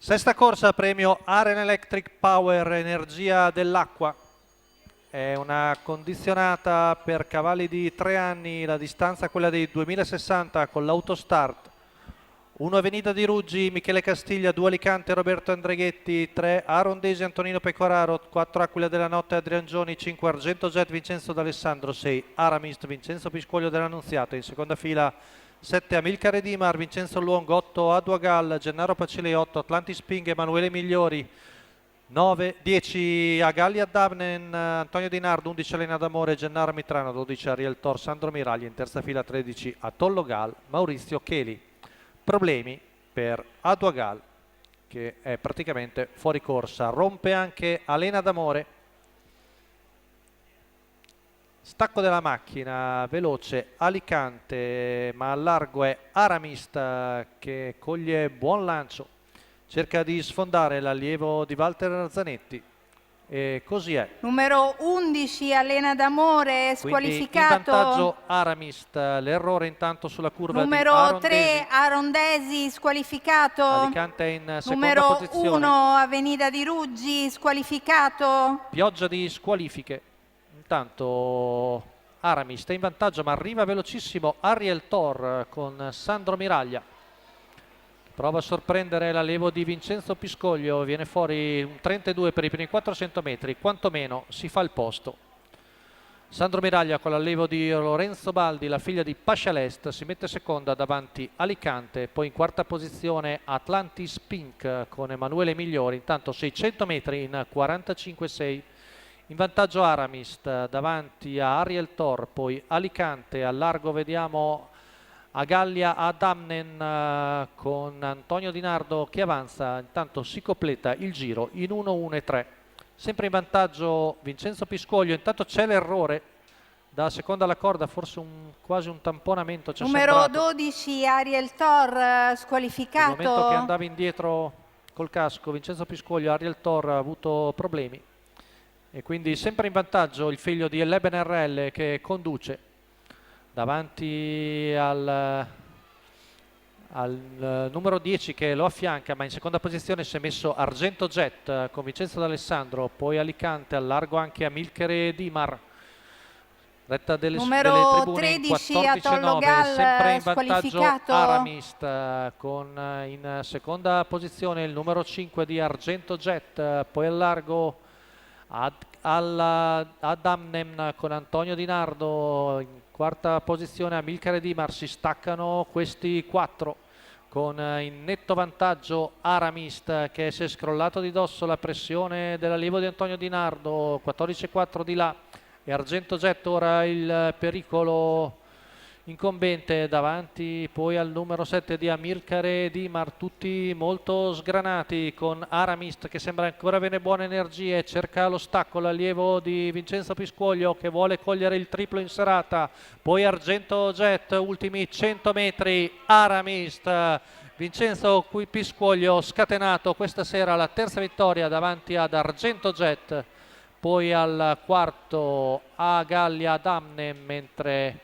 Sesta corsa, premio Aren Electric Power, energia dell'acqua. È una condizionata per cavalli di 3 anni, la distanza è quella dei 2060 con l'autostart. 1 Avenida di Ruggi, Michele Castiglia, 2 Alicante, Roberto Andreghetti, 3 Arondesi, Antonino Pecoraro, 4 Aquila della Notte, Adrian Gioni, 5 Argento Jet, Vincenzo D'Alessandro, 6 Aramist, Vincenzo Piscoglio dell'Annunziata. In seconda fila 7 Amilcare Dimar, Vincenzo Luongo, 8 Aduagal, Gennaro Pacile, 8 Atlantis Ping, Emanuele Migliori, 9, 10 Agalli Adamnen, Antonio Di Nardo, 11 Elena D'Amore, Gennaro Mitrano, 12 Ariel Tor, Sandro Miragli. In terza fila 13 Atollo Gal, Maurizio Cheli. Problemi per Aduagal, che è praticamente fuori corsa. Rompe anche Alena D'Amore. Stacco della macchina, veloce Alicante, ma al largo è Aramista che coglie buon lancio, cerca di sfondare l'allievo di Walter Zanetti e così è. Numero 11 Alena D'Amore, squalificato. In vantaggio Aramist, l'errore intanto sulla curva numero di Arondesi. 3 Arondesi, squalificato. Alicante in seconda numero posizione. 1 Avenida di Ruggi, squalificato. Pioggia di squalifiche. Intanto Aramist è in vantaggio, ma arriva velocissimo Ariel Tor con Sandro Miraglia. Prova a sorprendere l'allievo di Vincenzo Piscoglio, viene fuori un 32 per i primi 400 metri, quantomeno si fa il posto. Sandro Miraglia con l'allievo di Lorenzo Baldi, la figlia di Pascialest, si mette seconda davanti Alicante, poi in quarta posizione Atlantis Pink con Emanuele Migliori, intanto 600 metri in 45,6. In vantaggio Aramist davanti a Ariel Tor, poi Alicante, al largo vediamo Agallia Adamnen con Antonio Di Nardo che avanza, intanto si completa il giro in 1-1-3. Sempre in vantaggio Vincenzo Piscoglio, intanto c'è l'errore da seconda alla corda, forse quasi un tamponamento. Numero 12 Ariel Tor, squalificato. Nel momento che andava indietro col casco Vincenzo Piscoglio, Ariel Tor ha avuto problemi. E quindi sempre in vantaggio il figlio di Leben RL che conduce davanti al numero 10 che lo affianca, ma in seconda posizione si è messo Argento Jet con Vincenzo D'Alessandro, poi Alicante, al largo anche Amilcare Dimar. Retta delle tribune 13 in 14-9, sempre in vantaggio Aramist con in seconda posizione il numero 5 di Argento Jet, poi al largo Adamnem con Antonio Di Nardo, in quarta posizione Amilcare Dimar. Si staccano questi 4 con in netto vantaggio Aramist che si è scrollato di dosso la pressione dell'allievo di Antonio Di Nardo, 14,4 di là, e Argento Jet ora il pericolo incombente davanti poi al numero 7 di Amilcare Dimar, tutti molto sgranati, con Aramist che sembra ancora avere buone energie, cerca lo stacco l'allievo di Vincenzo Piscoglio che vuole cogliere il triplo in serata, poi Argento Jet, ultimi 100 metri Aramist, Vincenzo Piscoglio scatenato questa sera, la terza vittoria davanti ad Argento Jet, poi al quarto Agallia Damne, mentre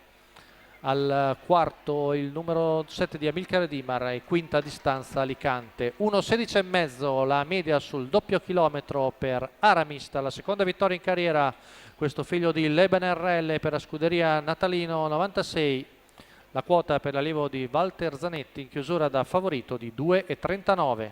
al quarto il numero 7 di Amilcare Dimar e quinta distanza Alicante. 1,16,5 la media sul doppio chilometro per Aramist, la seconda vittoria in carriera, questo figlio di Leben RL per la scuderia Natalino 96, la quota per l'allievo di Walter Zanetti in chiusura da favorito di 2,39.